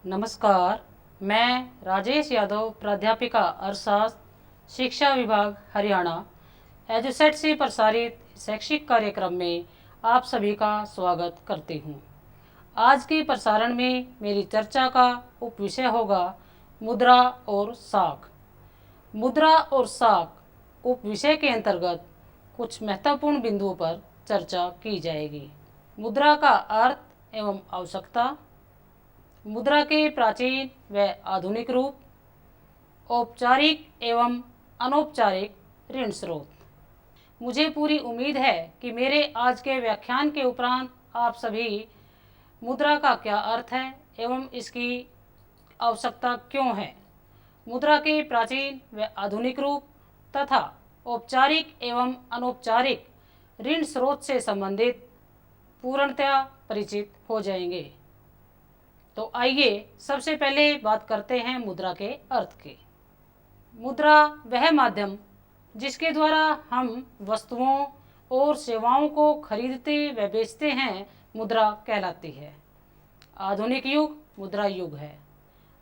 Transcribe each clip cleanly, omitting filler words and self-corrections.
नमस्कार। मैं राजेश यादव, प्राध्यापिका अर्थशास्त्र, शिक्षा विभाग, हरियाणा, एजुसेट से प्रसारित शैक्षिक कार्यक्रम में आप सभी का स्वागत करती हूँ। आज के प्रसारण में मेरी चर्चा का उपविषय होगा मुद्रा और साख। मुद्रा और साख उपविषय के अंतर्गत कुछ महत्वपूर्ण बिंदुओं पर चर्चा की जाएगी। मुद्रा का अर्थ एवं आवश्यकता, मुद्रा के प्राचीन व आधुनिक रूप, औपचारिक एवं अनौपचारिक ऋण स्रोत। मुझे पूरी उम्मीद है कि मेरे आज के व्याख्यान के उपरांत आप सभी मुद्रा का क्या अर्थ है एवं इसकी आवश्यकता क्यों है, मुद्रा के प्राचीन व आधुनिक रूप तथा औपचारिक एवं अनौपचारिक ऋण स्रोत से संबंधित पूर्णतया परिचित हो जाएंगे। तो आइए सबसे पहले बात करते हैं मुद्रा के अर्थ की। मुद्रा वह माध्यम जिसके द्वारा हम वस्तुओं और सेवाओं को खरीदते व बेचते हैं, मुद्रा कहलाती है। आधुनिक युग मुद्रा युग है।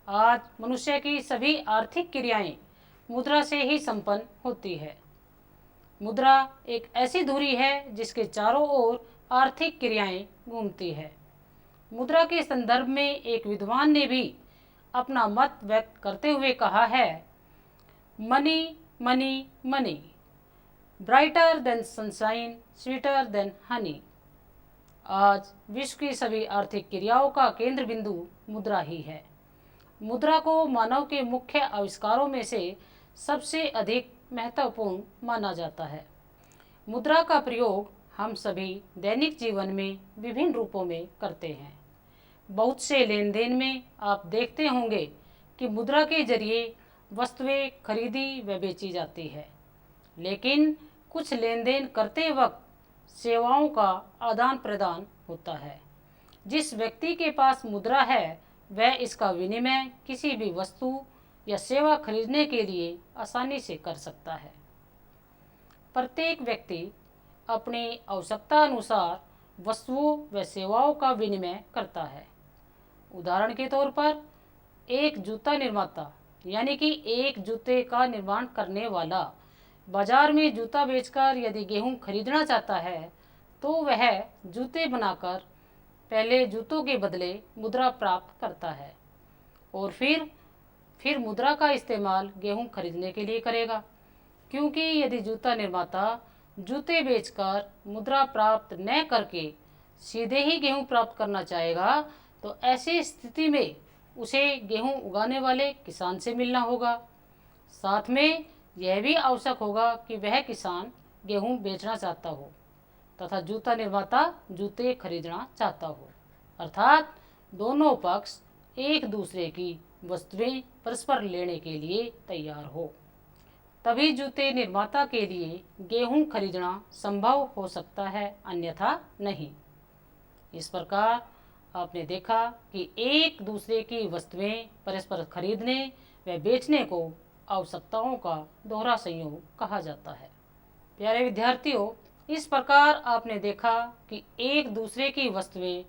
आज मनुष्य की सभी आर्थिक क्रियाएं मुद्रा से ही संपन्न होती है। मुद्रा एक ऐसी धुरी है जिसके चारों ओर आर्थिक क्रियाएं घूमती है। मुद्रा के संदर्भ में एक विद्वान ने भी अपना मत व्यक्त करते हुए कहा है, money money money, brighter then sunshine, sweeter than Honey. आज विश्व की सभी आर्थिक क्रियाओं का केंद्र बिंदु मुद्रा ही है। मुद्रा को मानव के मुख्य आविष्कारों में से सबसे अधिक महत्वपूर्ण माना जाता है। मुद्रा का प्रयोग हम सभी दैनिक जीवन में विभिन्न रूपों में करते हैं। बहुत से लेन देन में आप देखते होंगे कि मुद्रा के जरिए वस्तुएं खरीदी व बेची जाती है, लेकिन कुछ लेन देन करते वक्त सेवाओं का आदान प्रदान होता है। जिस व्यक्ति के पास मुद्रा है वह इसका विनिमय किसी भी वस्तु या सेवा खरीदने के लिए आसानी से कर सकता है। प्रत्येक व्यक्ति अपनी आवश्यकता अनुसार वस्तुओं व सेवाओं का विनिमय करता है। उदाहरण के तौर पर एक जूता निर्माता यानी कि एक जूते का निर्माण करने वाला बाजार में जूता बेचकर यदि गेहूं खरीदना चाहता है तो वह जूते बनाकर पहले जूतों के बदले मुद्रा प्राप्त करता है और फिर मुद्रा का इस्तेमाल गेहूं खरीदने के लिए करेगा, क्योंकि यदि जूता निर्माता जूते बेचकर मुद्रा प्राप्त न करके सीधे ही गेहूं प्राप्त करना चाहेगा तो ऐसी स्थिति में उसे गेहूं उगाने वाले किसान से मिलना होगा। साथ में यह भी आवश्यक होगा कि वह किसान गेहूं बेचना चाहता हो तथा जूता निर्माता जूते खरीदना चाहता हो, अर्थात दोनों पक्ष एक दूसरे की वस्तुएं परस्पर लेने के लिए तैयार हो, तभी जूते निर्माता के लिए गेहूं खरीदना संभव हो सकता है, अन्यथा नहीं। इस प्रकार आपने देखा कि एक दूसरे की वस्तुएं परस्पर खरीदने व बेचने को आवश्यकताओं का दोहरा संयोग कहा जाता है। प्यारे विद्यार्थियों, इस प्रकार आपने देखा कि एक दूसरे की वस्तुएं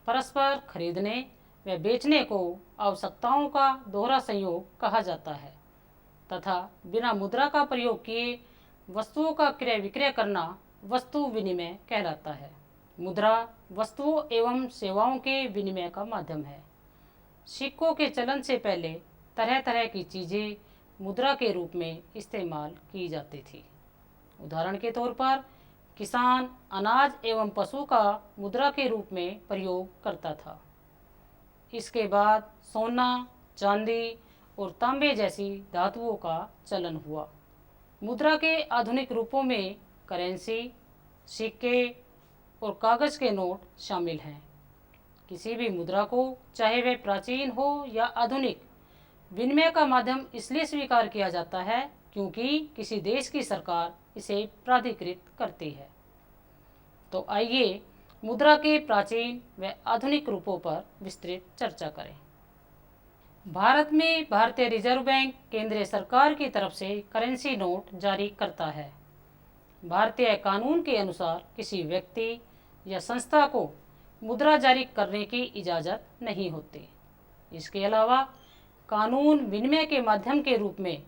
परस्पर खरीदने व बेचने को आवश्यकताओं का दोहरा संयोग कहा जाता है तथा बिना मुद्रा का प्रयोग किए वस्तुओं का क्रय विक्रय करना वस्तु विनिमय कहलाता है। मुद्रा वस्तुओं एवं सेवाओं के विनिमय का माध्यम है। सिक्कों के चलन से पहले तरह तरह की चीज़ें मुद्रा के रूप में इस्तेमाल की जाती थी। उदाहरण के तौर पर किसान अनाज एवं पशु का मुद्रा के रूप में प्रयोग करता था। इसके बाद सोना, चांदी और तांबे जैसी धातुओं का चलन हुआ। मुद्रा के आधुनिक रूपों में करेंसी, सिक्के और कागज के नोट शामिल हैं। किसी भी मुद्रा को, चाहे वह प्राचीन हो या आधुनिक, विनिमय का माध्यम इसलिए स्वीकार किया जाता है क्योंकि किसी देश की सरकार इसे प्राधिकृत करती है। तो आइए मुद्रा के प्राचीन व आधुनिक रूपों पर विस्तृत चर्चा करें। भारत में भारतीय रिजर्व बैंक केंद्रीय सरकार की तरफ से करेंसी नोट जारी करता है। भारतीय कानून के अनुसार किसी व्यक्ति या संस्था को मुद्रा जारी करने की इजाज़त नहीं होती। इसके अलावा कानून विनिमय के माध्यम के रूप में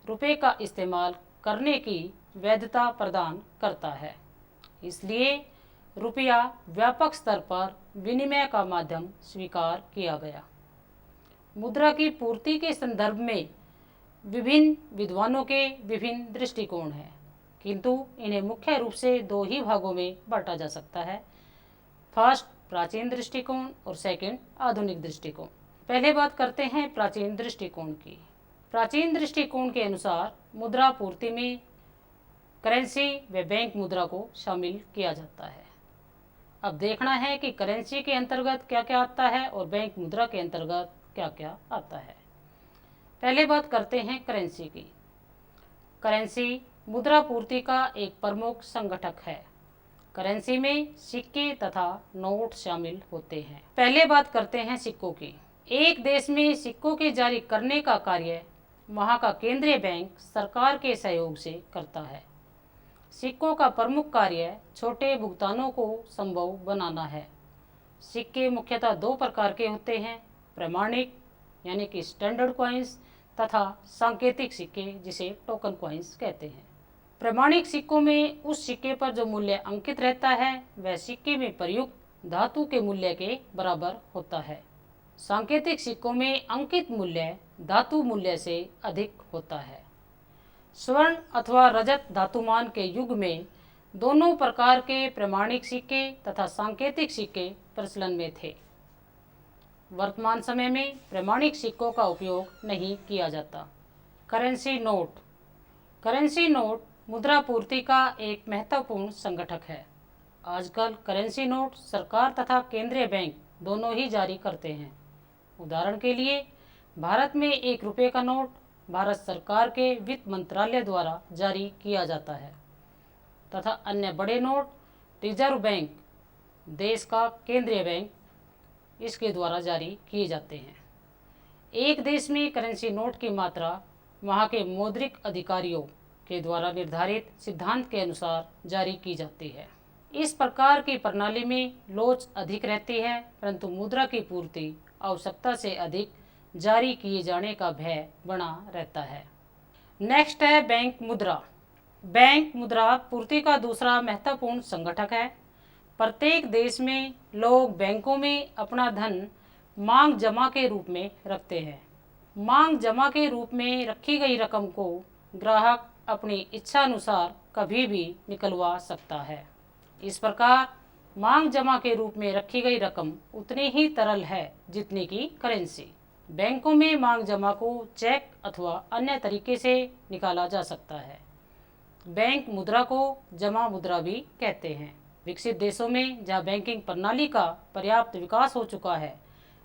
रुपए का इस्तेमाल करने की वैधता प्रदान करता है। इसलिए रुपया व्यापक स्तर पर विनिमय का माध्यम स्वीकार किया गया। मुद्रा की पूर्ति के संदर्भ में विभिन्न विद्वानों के विभिन्न दृष्टिकोण हैं, किंतु इन्हें मुख्य रूप से दो ही भागों में बांटा जा सकता है। फर्स्ट प्राचीन दृष्टिकोण और सेकंड आधुनिक दृष्टिकोण। पहले बात करते हैं प्राचीन दृष्टिकोण की। प्राचीन दृष्टिकोण के अनुसार मुद्रा पूर्ति में करेंसी व बैंक मुद्रा को शामिल किया जाता है। अब देखना है कि करेंसी के अंतर्गत क्या क्या आता है और बैंक मुद्रा के अंतर्गत क्या क्या आता है। पहले बात करते हैं करेंसी की। करेंसी मुद्रा पूर्ति का एक प्रमुख संगठक है। करेंसी में सिक्के तथा नोट शामिल होते हैं। पहले बात करते हैं सिक्कों की। एक देश में सिक्कों के जारी करने का कार्य वहाँ का केंद्रीय बैंक सरकार के सहयोग से करता है। सिक्कों का प्रमुख कार्य छोटे भुगतानों को संभव बनाना है। सिक्के मुख्यतः दो प्रकार के होते हैं, प्रमाणिक यानी कि स्टैंडर्ड कॉइन्स तथा सांकेतिक सिक्के जिसे टोकन कॉइन्स कहते हैं। प्रमाणिक सिक्कों में उस सिक्के पर जो मूल्य अंकित रहता है वह सिक्के में प्रयुक्त धातु के मूल्य के बराबर होता है। सांकेतिक सिक्कों में अंकित मूल्य धातु मूल्य से अधिक होता है। स्वर्ण अथवा रजत धातुमान के युग में दोनों प्रकार के प्रमाणिक सिक्के तथा सांकेतिक सिक्के प्रचलन में थे। वर्तमान समय में प्रमाणिक सिक्कों का उपयोग नहीं किया जाता। Currency note. करेंसी नोट मुद्रा पूर्ति का एक महत्वपूर्ण संगठक है। आजकल करेंसी नोट सरकार तथा केंद्रीय बैंक दोनों ही जारी करते हैं। उदाहरण के लिए भारत में 1 रुपये का नोट भारत सरकार के वित्त मंत्रालय द्वारा जारी किया जाता है तथा अन्य बड़े नोट रिजर्व बैंक, देश का केंद्रीय बैंक, इसके द्वारा जारी किए जाते हैं। एक देश में करेंसी नोट की मात्रा वहाँ के मौद्रिक अधिकारियों के द्वारा निर्धारित सिद्धांत के अनुसार जारी की जाती है। इस प्रकार की प्रणाली में लोच अधिक रहती है, परंतु मुद्रा की पूर्ति आवश्यकता से अधिक जारी किए जाने का भय बना रहता है। नेक्स्ट है बैंक मुद्रा। बैंक मुद्रा पूर्ति का दूसरा महत्वपूर्ण संगठक है। प्रत्येक देश में लोग बैंकों में अपना धन मांग जमा के रूप में रखते हैं। मांग जमा के रूप में रखी गई रकम को ग्राहक अपनी इच्छा अनुसार कभी भी निकलवा सकता है। इस प्रकार मांग जमा के रूप में रखी गई रकम उतनी ही तरल है जितनी की करेंसी। बैंकों में मांग जमा को चेक अथवा अन्य तरीके से निकाला जा सकता है। बैंक मुद्रा को जमा मुद्रा भी कहते हैं। विकसित देशों में जहां बैंकिंग प्रणाली का पर्याप्त विकास हो चुका है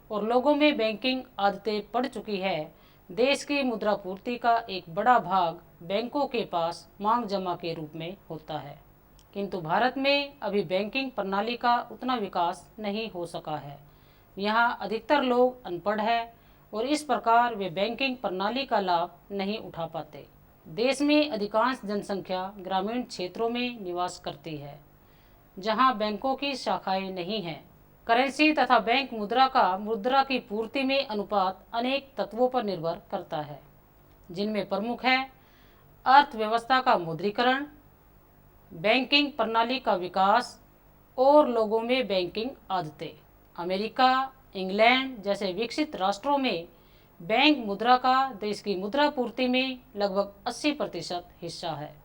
और लोगों में बैंकिंग आदतें पड़ चुकी है, देश की मुद्रा पूर्ति का एक बड़ा भाग बैंकों के पास मांग जमा के रूप में होता है। किंतु भारत में अभी बैंकिंग प्रणाली का उतना विकास नहीं हो सका है। यहाँ अधिकतर लोग अनपढ़ हैं और इस प्रकार वे बैंकिंग प्रणाली का लाभ नहीं उठा पाते। देश में अधिकांश जनसंख्या ग्रामीण क्षेत्रों में निवास करती है, जहाँ बैंकों की शाखाएं नहीं हैं। करेंसी तथा बैंक मुद्रा का मुद्रा की पूर्ति में अनुपात अनेक तत्वों पर निर्भर करता है, जिनमें प्रमुख है अर्थव्यवस्था का मुद्रीकरण, बैंकिंग प्रणाली का विकास और लोगों में बैंकिंग आदतें। अमेरिका, इंग्लैंड जैसे विकसित राष्ट्रों में बैंक मुद्रा का देश की मुद्रा पूर्ति में लगभग 80% हिस्सा है,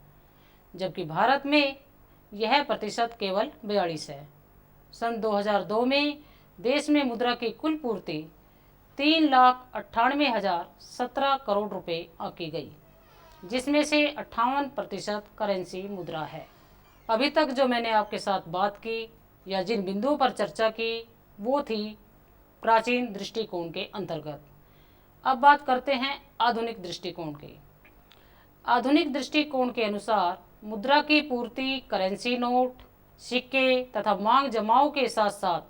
जबकि भारत में यह प्रतिशत केवल 42 है। सन 2002 में देश में मुद्रा की कुल पूर्ति 3,98,017 करोड़ रुपए आंकी गई, जिसमें से 58% करेंसी मुद्रा है। अभी तक जो मैंने आपके साथ बात की या जिन बिंदुओं पर चर्चा की वो थी प्राचीन दृष्टिकोण के अंतर्गत। अब बात करते हैं आधुनिक दृष्टिकोण की। आधुनिक दृष्टिकोण के अनुसार मुद्रा की पूर्ति करेंसी नोट, सिक्के तथा मांग जमाओं के साथ साथ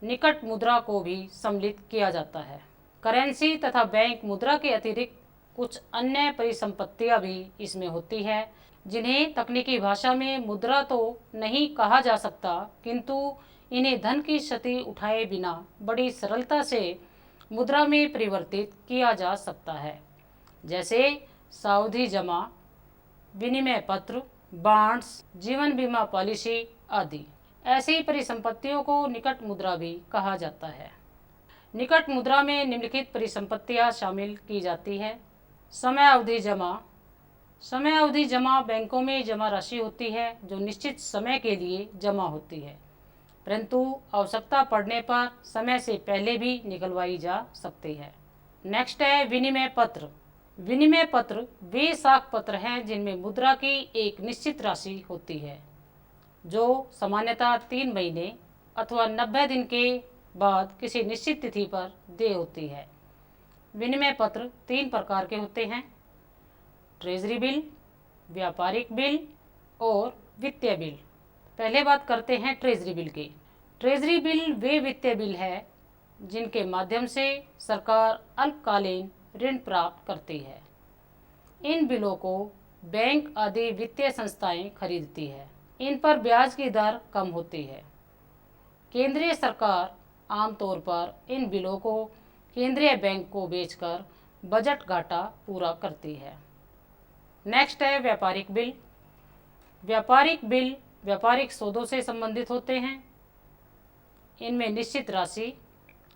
निकट मुद्रा को भी सम्मिलित किया जाता है। करेंसी तथा बैंक मुद्रा के अतिरिक्त कुछ अन्य परिसंपत्तियां भी इसमें होती है, जिन्हें तकनीकी भाषा में मुद्रा तो नहीं कहा जा सकता, किंतु इन्हें धन की क्षति उठाए बिना बड़ी सरलता से मुद्रा में परिवर्तित किया जा सकता है, जैसे सावधि जमा, विनिमय पत्र, बॉन्ड्स, जीवन बीमा पॉलिसी आदि। ऐसी परिसंपत्तियों को निकट मुद्रा भी कहा जाता है। निकट मुद्रा में निम्नलिखित परिसंपत्तियां शामिल की जाती है। समय अवधि जमा। समय अवधि जमा बैंकों में जमा राशि होती है जो निश्चित समय के लिए जमा होती है, परंतु आवश्यकता पड़ने पर समय से पहले भी निकलवाई जा सकती है। नेक्स्ट है विनिमय पत्र। विनिमय पत्र वे साख पत्र हैं जिनमें मुद्रा की एक निश्चित राशि होती है, जो सामान्यतः 3 महीने अथवा 90 दिन के बाद किसी निश्चित तिथि पर देय होती है। विनिमय पत्र 3 प्रकार के होते हैं: ट्रेजरी बिल, व्यापारिक बिल और वित्तीय बिल। पहले बात करते हैं ट्रेजरी बिल की। ट्रेजरी बिल वे वित्तीय बिल है जिनके माध्यम से सरकार अल्पकालीन ऋण प्राप्त करती है। इन बिलों को बैंक आदि वित्तीय संस्थाएं खरीदती है। इन पर ब्याज की दर कम होती है। केंद्रीय सरकार आमतौर पर इन बिलों को केंद्रीय बैंक को बेचकर बजट घाटा पूरा करती है। नेक्स्ट है व्यापारिक बिल। व्यापारिक बिल व्यापारिक सौदों से संबंधित होते हैं। इनमें निश्चित राशि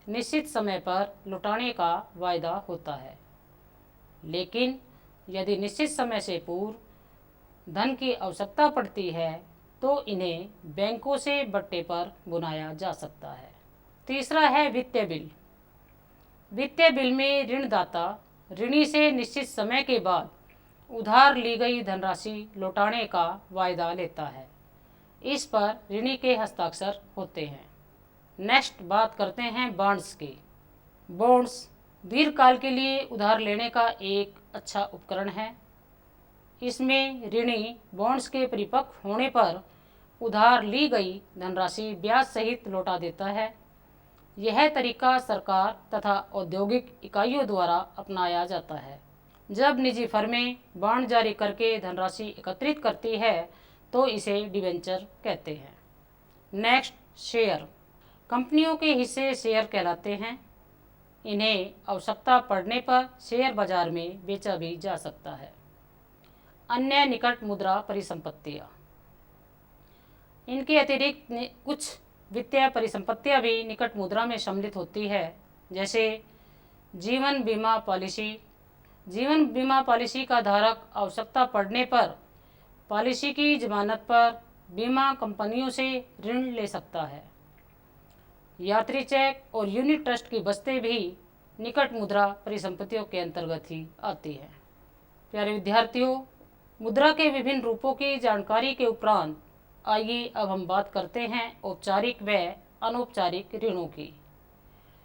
निश्चित समय पर लौटाने का वायदा होता है, लेकिन यदि निश्चित समय से पूर्व धन की आवश्यकता पड़ती है तो इन्हें बैंकों से बट्टे पर बुनाया जा सकता है। तीसरा है वित्तीय बिल। वित्तीय बिल में ऋणदाता ऋणी से निश्चित समय के बाद उधार ली गई धनराशि लौटाने का वायदा लेता है। इस पर ऋणी के हस्ताक्षर होते हैं। नेक्स्ट बात करते हैं बॉन्ड्स की। बॉन्ड्स दीर्घकाल के लिए उधार लेने का एक अच्छा उपकरण है। इसमें ऋणी बॉन्ड्स के परिपक्व होने पर उधार ली गई धनराशि ब्याज सहित लौटा देता है। यह तरीका सरकार तथा औद्योगिक इकाइयों द्वारा अपनाया जाता है। जब निजी फर्में बॉन्ड जारी करके धनराशि एकत्रित करती है तो इसे डिवेंचर कहते हैं। Next share. कंपनियों के हिस्से शेयर कहलाते हैं। इन्हें आवश्यकता पड़ने पर शेयर बाजार में बेचा भी जा सकता है। अन्य निकट मुद्रा परिसंपत्तियां। इनके अतिरिक्त कुछ वित्तीय परिसंपत्तियां भी निकट मुद्रा में सम्मिलित होती है, जैसे जीवन बीमा पॉलिसी। जीवन बीमा पॉलिसी का धारक आवश्यकता पड़ने पर पॉलिसी की जमानत पर बीमा कंपनियों से ऋण ले सकता है। यात्री चेक और यूनिट ट्रस्ट की बस्तें भी निकट मुद्रा परिसंपत्तियों के अंतर्गत ही आती है। प्यारे विद्यार्थियों, मुद्रा के विभिन्न रूपों की जानकारी के उपरांत आइए अब हम बात करते हैं औपचारिक व अनौपचारिक ऋणों की।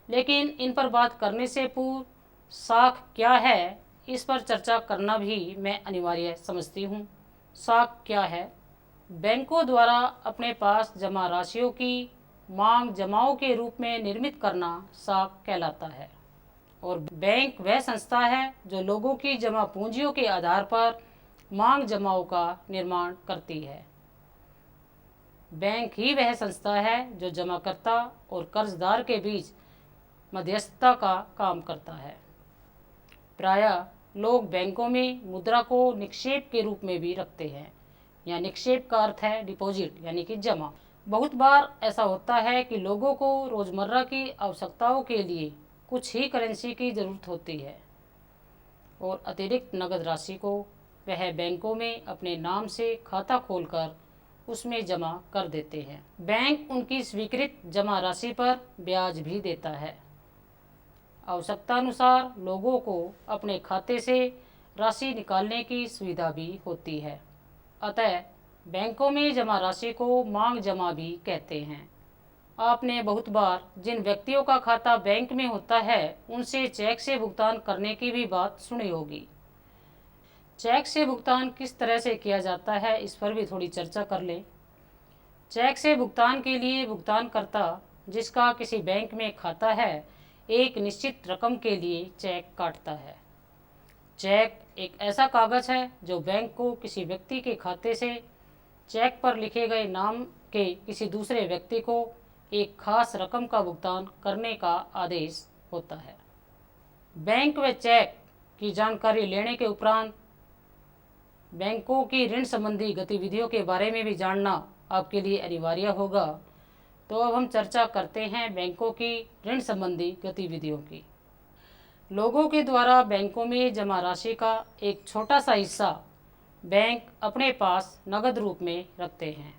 लेकिन इन पर बात करने से पूर्व साख क्या है, इस पर चर्चा करना भी मैं अनिवार्य समझती हूँ। साख क्या है? बैंकों द्वारा अपने पास जमा राशियों की मांग जमाओं के रूप में निर्मित करना साख कहलाता है। और बैंक वह संस्था है जो लोगों की जमा पूंजियों के आधार पर मांग जमाओं का निर्माण करती है। बैंक ही वह संस्था है जो जमाकर्ता और कर्जदार के बीच मध्यस्थता का काम करता है। प्रायः लोग बैंकों में मुद्रा को निक्षेप के रूप में भी रखते हैं। या निक्षेप का अर्थ है डिपॉजिट यानी कि जमा। बहुत बार ऐसा होता है कि लोगों को रोज़मर्रा की आवश्यकताओं के लिए कुछ ही करेंसी की ज़रूरत होती है और अतिरिक्त नगद राशि को वह बैंकों में अपने नाम से खाता खोलकर उसमें जमा कर देते हैं। बैंक उनकी स्वीकृत जमा राशि पर ब्याज भी देता है। आवश्यकतानुसार लोगों को अपने खाते से राशि निकालने की सुविधा भी होती है। अतः बैंकों में जमा राशि को मांग जमा भी कहते हैं। आपने बहुत बार जिन व्यक्तियों का खाता बैंक में होता है उनसे चेक से भुगतान करने की भी बात सुनी होगी। चेक से भुगतान किस तरह से किया जाता है, इस पर भी थोड़ी चर्चा कर लें। चेक से भुगतान के लिए भुगतानकर्ता जिसका किसी बैंक में खाता है एक निश्चित रकम के लिए चेक काटता है। चेक एक ऐसा कागज़ है जो बैंक को किसी व्यक्ति के खाते से चेक पर लिखे गए नाम के किसी दूसरे व्यक्ति को एक खास रकम का भुगतान करने का आदेश होता है। बैंक व चेक की जानकारी लेने के उपरांत बैंकों की ऋण संबंधी गतिविधियों के बारे में भी जानना आपके लिए अनिवार्य होगा। तो अब हम चर्चा करते हैं बैंकों की ऋण संबंधी गतिविधियों की। लोगों के द्वारा बैंकों में जमा राशि का एक छोटा सा हिस्सा बैंक अपने पास नगद रूप में रखते हैं,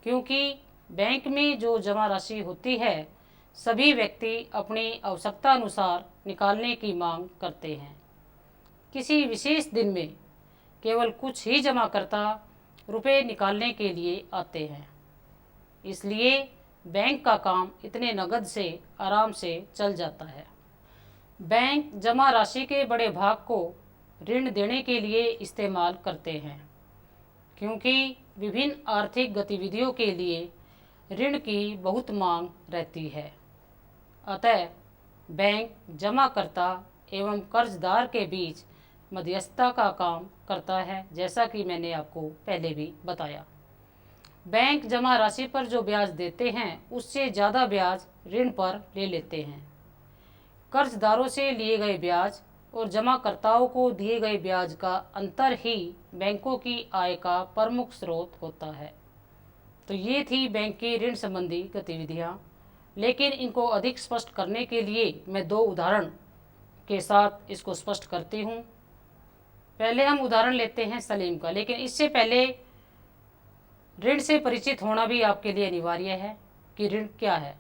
क्योंकि बैंक में जो जमा राशि होती है सभी व्यक्ति अपनी आवश्यकता अनुसार निकालने की मांग करते हैं। किसी विशेष दिन में केवल कुछ ही जमाकर्ता रुपए निकालने के लिए आते हैं, इसलिए बैंक का काम इतने नगद से आराम से चल जाता है। बैंक जमा राशि के बड़े भाग को ऋण देने के लिए इस्तेमाल करते हैं, क्योंकि विभिन्न आर्थिक गतिविधियों के लिए ऋण की बहुत मांग रहती है। अतः बैंक जमाकर्ता एवं कर्जदार के बीच मध्यस्थता का काम करता है, जैसा कि मैंने आपको पहले भी बताया। बैंक जमा राशि पर जो ब्याज देते हैं उससे ज़्यादा ब्याज ऋण पर ले लेते हैं। कर्जदारों से लिए गए ब्याज और जमाकर्ताओं को दिए गए ब्याज का अंतर ही बैंकों की आय का प्रमुख स्रोत होता है। तो ये थी बैंक की ऋण संबंधी गतिविधियाँ, लेकिन इनको अधिक स्पष्ट करने के लिए मैं दो उदाहरण के साथ इसको स्पष्ट करती हूँ। पहले हम उदाहरण लेते हैं सलीम का, लेकिन इससे पहले ऋण से परिचित होना भी आपके लिए अनिवार्य है कि ऋण क्या है।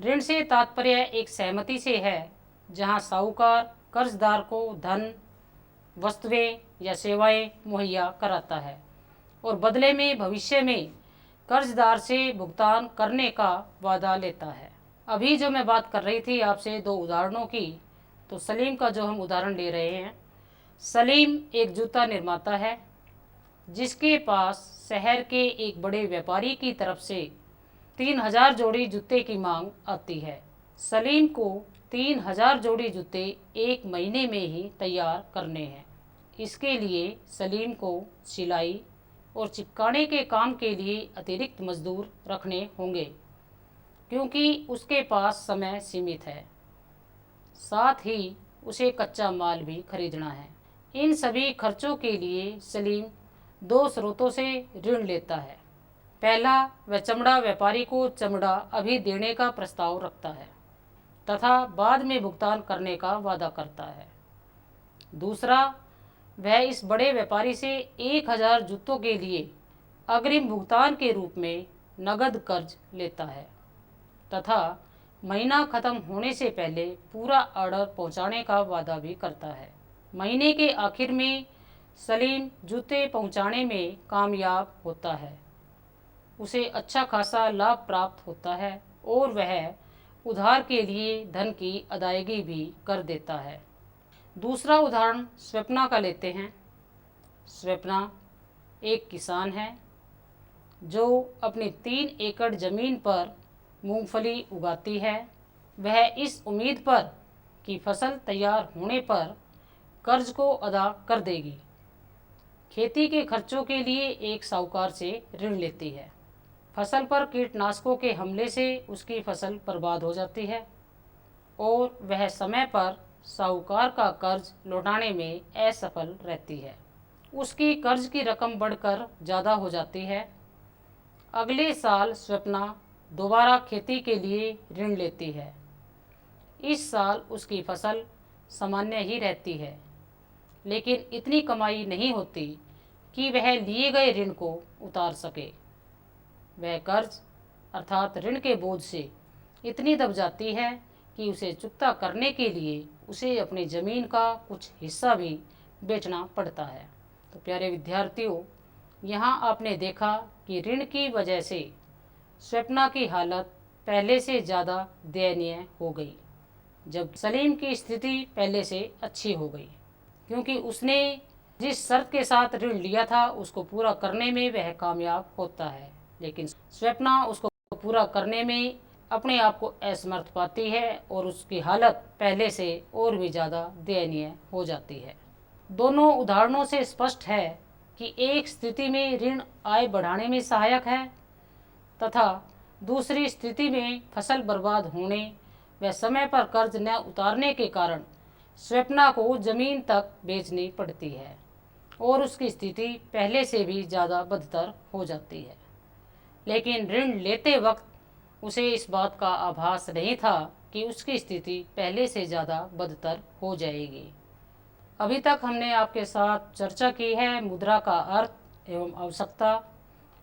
ऋण से तात्पर्य एक सहमति से है जहां साहूकार कर्जदार को धन, वस्तुएं या सेवाएं मुहैया कराता है और बदले में भविष्य में कर्जदार से भुगतान करने का वादा लेता है। अभी जो मैं बात कर रही थी आपसे दो उदाहरणों की, तो सलीम का जो हम उदाहरण ले रहे हैं, सलीम एक जूता निर्माता है जिसके पास शहर के एक बड़े व्यापारी की तरफ से 3000 जोड़ी जूते की मांग आती है। सलीम को 3000 जोड़ी जूते एक महीने में ही तैयार करने हैं। इसके लिए सलीम को सिलाई और चिपकाने के काम के लिए अतिरिक्त मजदूर रखने होंगे, क्योंकि उसके पास समय सीमित है। साथ ही उसे कच्चा माल भी खरीदना है। इन सभी खर्चों के लिए सलीम दो स्रोतों से ऋण लेता है। पहला, वह चमड़ा व्यापारी को चमड़ा अभी देने का प्रस्ताव रखता है तथा बाद में भुगतान करने का वादा करता है। दूसरा, वह इस बड़े व्यापारी से 1000 जूतों के लिए अग्रिम भुगतान के रूप में नगद कर्ज लेता है तथा महीना खत्म होने से पहले पूरा ऑर्डर पहुंचाने का वादा भी करता है। महीने के आखिर में सलीम जूते पहुंचाने में कामयाब होता है। उसे अच्छा खासा लाभ प्राप्त होता है और वह उधार के लिए धन की अदायगी भी कर देता है। दूसरा उदाहरण स्वप्ना का लेते हैं। स्वप्ना एक किसान है जो अपनी 3 एकड़ ज़मीन पर मूंगफली उगाती है। वह इस उम्मीद पर कि फसल तैयार होने पर कर्ज को अदा कर देगी, खेती के खर्चों के लिए एक साहूकार से ऋण लेती है। फसल पर कीटनाशकों के हमले से उसकी फसल बर्बाद हो जाती है और वह समय पर साहूकार का कर्ज लौटाने में असफल रहती है। उसकी कर्ज की रकम बढ़कर ज़्यादा हो जाती है। अगले साल स्वप्ना दोबारा खेती के लिए ऋण लेती है। इस साल उसकी फसल सामान्य ही रहती है, लेकिन इतनी कमाई नहीं होती कि वह लिए गए ऋण को उतार सके। वह कर्ज अर्थात ऋण के बोझ से इतनी दब जाती है कि उसे चुकता करने के लिए उसे अपनी ज़मीन का कुछ हिस्सा भी बेचना पड़ता है। तो प्यारे विद्यार्थियों, यहाँ आपने देखा कि ऋण की वजह से स्वप्ना की हालत पहले से ज़्यादा दयनीय हो गई, जब सलीम की स्थिति पहले से अच्छी हो गई, क्योंकि उसने जिस शर्त के साथ ऋण लिया था उसको पूरा करने में वह कामयाब होता है, लेकिन स्वप्ना उसको पूरा करने में अपने आप को असमर्थ पाती है और उसकी हालत पहले से और भी ज़्यादा दयनीय हो जाती है। दोनों उदाहरणों से स्पष्ट है कि एक स्थिति में ऋण आय बढ़ाने में सहायक है तथा दूसरी स्थिति में फसल बर्बाद होने व समय पर कर्ज न उतारने के कारण स्वप्ना को जमीन तक बेचनी पड़ती है और उसकी स्थिति पहले से भी ज़्यादा बदतर हो जाती है। लेकिन ऋण लेते वक्त उसे इस बात का आभास नहीं था कि उसकी स्थिति पहले से ज़्यादा बदतर हो जाएगी। अभी तक हमने आपके साथ चर्चा की है मुद्रा का अर्थ एवं आवश्यकता,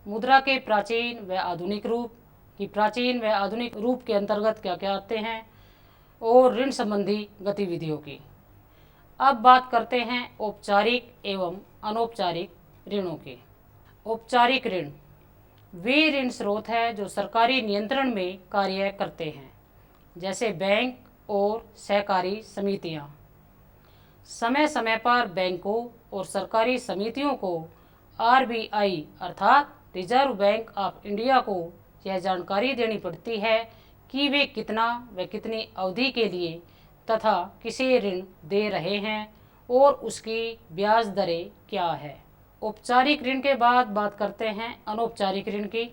मुद्रा के प्राचीन व आधुनिक रूप कि प्राचीन व आधुनिक रूप के अंतर्गत क्या क्या आते हैं, और ऋण संबंधी गतिविधियों की। अब बात करते हैं औपचारिक एवं अनौपचारिक ऋणों की। औपचारिक ऋण वे ऋण स्रोत है जो सरकारी नियंत्रण में कार्य करते हैं, जैसे बैंक और सहकारी समितियां। समय समय पर बैंकों और सरकारी समितियों को RBI अर्थात रिजर्व बैंक ऑफ इंडिया को यह जानकारी देनी पड़ती है कि वे कितना व कितनी अवधि के लिए तथा किसे ऋण दे रहे हैं और उसकी ब्याज दरें क्या है। औपचारिक ऋण के बाद बात करते हैं अनौपचारिक ऋण की।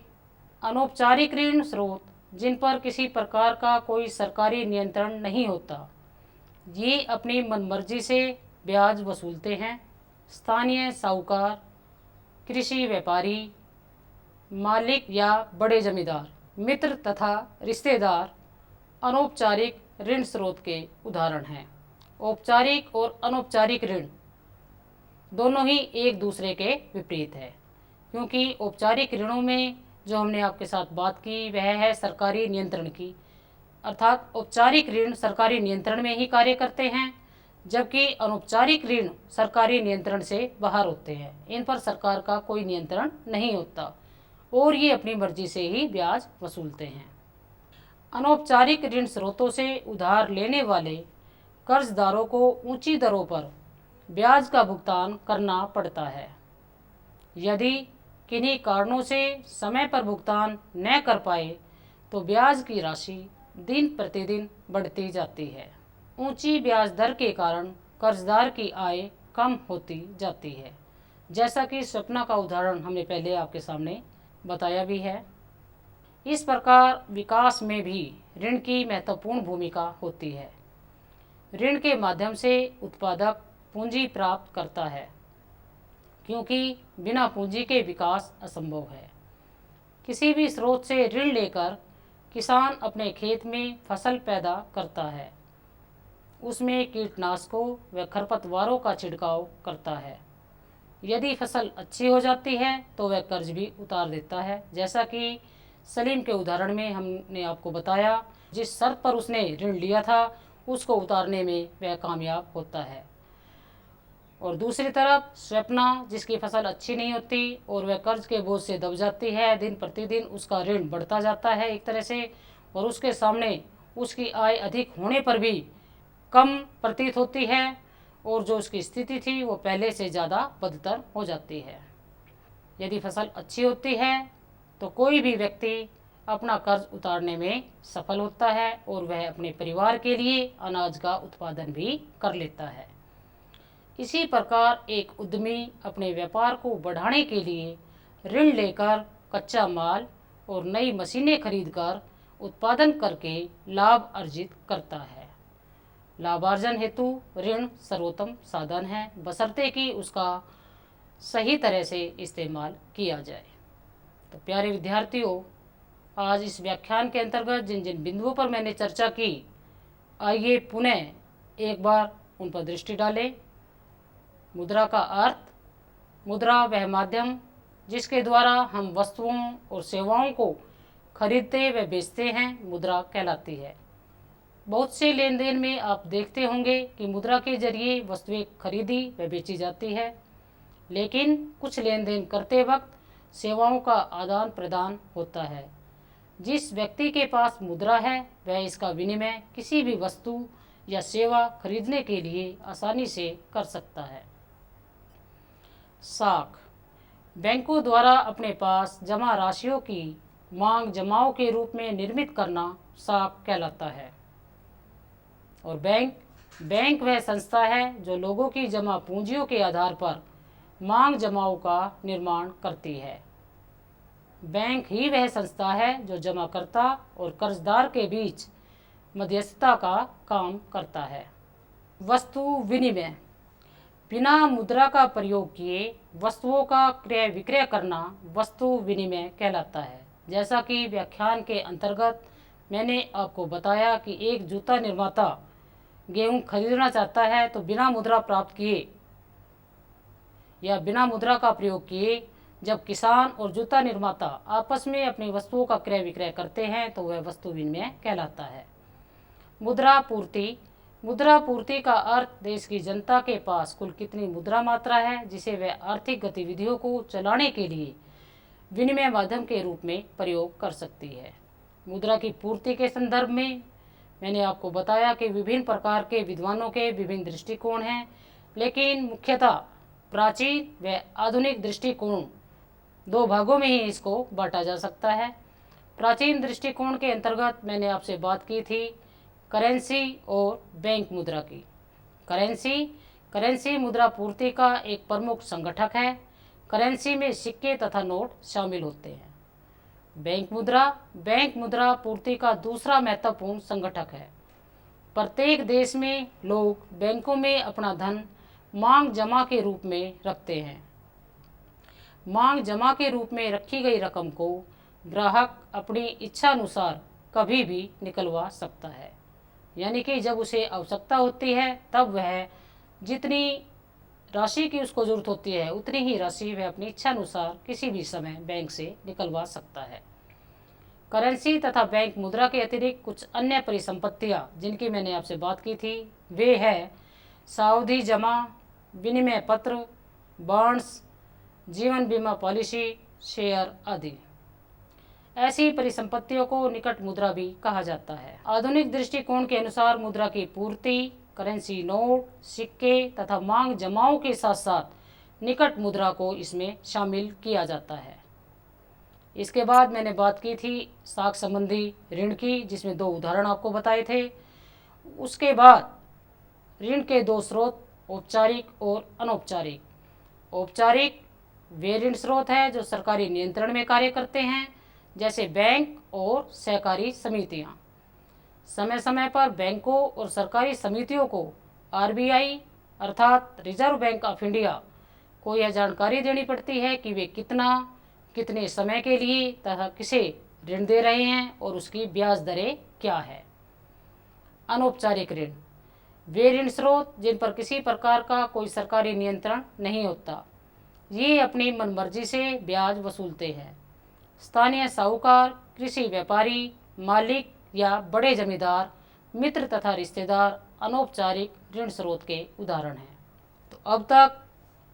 अनौपचारिक ऋण स्रोत जिन पर किसी प्रकार का कोई सरकारी नियंत्रण नहीं होता, ये अपनी मनमर्जी से ब्याज वसूलते हैं। स्थानीय साहूकार, कृषि व्यापारी, मालिक या बड़े जमींदार, मित्र तथा रिश्तेदार अनौपचारिक ऋण स्रोत के उदाहरण हैं। औपचारिक और अनौपचारिक ऋण दोनों ही एक दूसरे के विपरीत है, क्योंकि औपचारिक ऋणों में जो हमने आपके साथ बात की वह है सरकारी नियंत्रण की, अर्थात औपचारिक ऋण सरकारी नियंत्रण में ही कार्य करते हैं, जबकि अनौपचारिक ऋण सरकारी नियंत्रण से बाहर होते हैं। इन पर सरकार का कोई नियंत्रण नहीं होता और ये अपनी मर्जी से ही ब्याज वसूलते हैं। अनौपचारिक ऋण स्रोतों से उधार लेने वाले कर्जदारों को ऊंची दरों पर ब्याज का भुगतान करना पड़ता है। यदि किन्हीं कारणों से समय पर भुगतान न कर पाए तो ब्याज की राशि दिन प्रतिदिन बढ़ती जाती है। ऊंची ब्याज दर के कारण कर्जदार की आय कम होती जाती है, जैसा कि स्वप्ना का उदाहरण हमने पहले आपके सामने बताया भी है। इस प्रकार विकास में भी ऋण की महत्वपूर्ण भूमिका होती है। ऋण के माध्यम से उत्पादक पूंजी प्राप्त करता है, क्योंकि बिना पूंजी के विकास असंभव है। किसी भी स्रोत से ऋण लेकर किसान अपने खेत में फसल पैदा करता है, उसमें कीटनाशकों व खरपतवारों का छिड़काव करता है। यदि फसल अच्छी हो जाती है तो वह कर्ज भी उतार देता है, जैसा कि सलीम के उदाहरण में हमने आपको बताया। जिस शर्त पर उसने ऋण लिया था उसको उतारने में वह कामयाब होता है। और दूसरी तरफ स्वप्ना, जिसकी फसल अच्छी नहीं होती और वह कर्ज के बोझ से दब जाती है, दिन प्रतिदिन उसका ऋण बढ़ता जाता है एक तरह से, और उसके सामने उसकी आय अधिक होने पर भी कम प्रतीत होती है और जो उसकी स्थिति थी वो पहले से ज़्यादा बदतर हो जाती है। यदि फसल अच्छी होती है तो कोई भी व्यक्ति अपना कर्ज उतारने में सफल होता है और वह अपने परिवार के लिए अनाज का उत्पादन भी कर लेता है। इसी प्रकार एक उद्यमी अपने व्यापार को बढ़ाने के लिए ऋण लेकर कच्चा माल और नई मशीनें खरीदकर उत्पादन करके लाभ अर्जित करता है। लाभार्जन हेतु ऋण सर्वोत्तम साधन है, बशर्ते कि उसका सही तरह से इस्तेमाल किया जाए। तो प्यारे विद्यार्थियों, आज इस व्याख्यान के अंतर्गत जिन जिन बिंदुओं पर मैंने चर्चा की, आइए पुनः एक बार उन पर दृष्टि डालें। मुद्रा का अर्थ, मुद्रा वह माध्यम जिसके द्वारा हम वस्तुओं और सेवाओं को खरीदते व बेचते हैं, मुद्रा कहलाती है। बहुत से लेन देन में आप देखते होंगे कि मुद्रा के जरिए वस्तुएं खरीदी व बेची जाती है, लेकिन कुछ लेन देन करते वक्त सेवाओं का आदान प्रदान होता है। जिस व्यक्ति के पास मुद्रा है वह इसका विनिमय किसी भी वस्तु या सेवा खरीदने के लिए आसानी से कर सकता है। साख, बैंकों द्वारा अपने पास जमा राशियों की मांग जमाओं के रूप में निर्मित करना साख कहलाता है। और बैंक वह संस्था है जो लोगों की जमा पूंजियों के आधार पर मांग जमाओं का निर्माण करती है। बैंक ही वह संस्था है जो जमाकर्ता और कर्जदार के बीच मध्यस्थता का काम करता है। वस्तु विनिमय। बिना मुद्रा का प्रयोग किए वस्तुओं का क्रय विक्रय करना वस्तु विनिमय कहलाता है। जैसा कि व्याख्यान के अंतर्गत मैंने आपको बताया कि एक जूता निर्माता गेहूं खरीदना चाहता है तो बिना मुद्रा प्राप्त किए या बिना मुद्रा का प्रयोग किए जब किसान और जूता निर्माता आपस में अपनी वस्तुओं का क्रय विक्रय करते हैं तो वह वस्तु विनिमय कहलाता है। मुद्रा पूर्ति। मुद्रा पूर्ति का अर्थ देश की जनता के पास कुल कितनी मुद्रा मात्रा है जिसे वह आर्थिक गतिविधियों को चलाने के लिए विनिमय माध्यम के रूप में प्रयोग कर सकती है। मुद्रा की पूर्ति के संदर्भ में मैंने आपको बताया कि विभिन्न प्रकार के विद्वानों के विभिन्न दृष्टिकोण हैं, लेकिन मुख्यतः प्राचीन व आधुनिक दृष्टिकोण दो भागों में ही इसको बांटा जा सकता है। प्राचीन दृष्टिकोण के अंतर्गत मैंने आपसे बात की थी करेंसी और बैंक मुद्रा की। करेंसी मुद्रा पूर्ति का एक प्रमुख संगठक है। करेंसी में सिक्के तथा नोट शामिल होते हैं। बैंक मुद्रा पूर्ति का दूसरा महत्वपूर्ण संगठक है। प्रत्येक देश में लोग बैंकों में अपना धन मांग जमा के रूप में रखते हैं। मांग जमा के रूप में रखी गई रकम को ग्राहक अपनी इच्छा अनुसार कभी भी निकलवा सकता है, यानी कि जब उसे आवश्यकता होती है तब वह जितनी राशि की उसको जरूरत होती है उतनी ही राशि वह अपनी इच्छा अनुसार किसी भी समय बैंक से निकलवा सकता है। करेंसी तथा बैंक मुद्रा के अतिरिक्त कुछ अन्य परिसंपत्तियां जिनकी मैंने आपसे बात की थी वे है सावधि जमा, विनिमय पत्र, बॉन्ड्स, जीवन बीमा पॉलिसी, शेयर आदि। ऐसी परिसंपत्तियों को निकट मुद्रा भी कहा जाता है। आधुनिक दृष्टिकोण के अनुसार मुद्रा की पूर्ति करेंसी नोट, सिक्के तथा मांग जमाओं के साथ साथ निकट मुद्रा को इसमें शामिल किया जाता है। इसके बाद मैंने बात की थी साख संबंधी ऋण की, जिसमें दो उदाहरण आपको बताए थे। उसके बाद ऋण के दो स्रोत औपचारिक और अनौपचारिक। औपचारिक वे ऋण स्रोत है जो सरकारी नियंत्रण में कार्य करते हैं, जैसे बैंक और सहकारी समितियां। समय समय पर बैंकों और सरकारी समितियों को आरबीआई अर्थात रिजर्व बैंक ऑफ इंडिया को यह जानकारी देनी पड़ती है कि वे कितने समय के लिए तथा किसे ऋण दे रहे हैं और उसकी ब्याज दरें क्या है। अनौपचारिक ऋण वे ऋण स्रोत जिन पर किसी प्रकार का कोई सरकारी नियंत्रण नहीं होता। ये अपनी मनमर्जी से ब्याज वसूलते हैं। स्थानीय साहूकार, कृषि व्यापारी, मालिक या बड़े जमींदार, मित्र तथा रिश्तेदार अनौपचारिक ऋण स्रोत के उदाहरण हैं। तो अब तक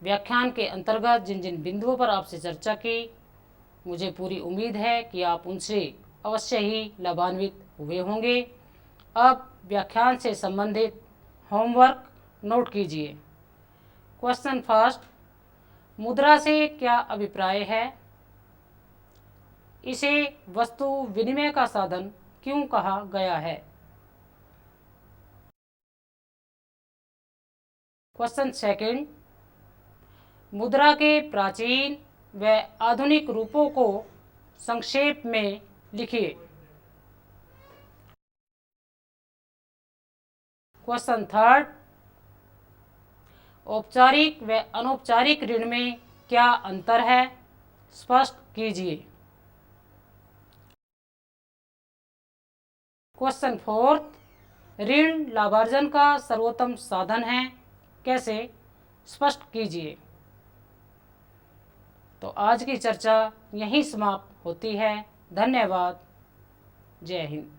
व्याख्यान के अंतर्गत जिन जिन बिंदुओं पर आपसे चर्चा की, मुझे पूरी उम्मीद है कि आप उनसे अवश्य ही लाभान्वित हुए होंगे। अब व्याख्यान से संबंधित होमवर्क नोट कीजिए। क्वेश्चन फर्स्ट, मुद्रा से क्या अभिप्राय है? इसे वस्तु विनिमय का साधन क्यों कहा गया है? क्वेश्चन सेकंड, मुद्रा के प्राचीन व आधुनिक रूपों को संक्षेप में लिखिए। क्वेश्चन थर्ड, औपचारिक व अनौपचारिक ऋण में क्या अंतर है? स्पष्ट कीजिए। क्वेश्चन फोर्थ, ऋण लाभार्जन का सर्वोत्तम साधन है, कैसे? स्पष्ट कीजिए। तो आज की चर्चा यहीं समाप्त होती है। धन्यवाद। जय हिंद।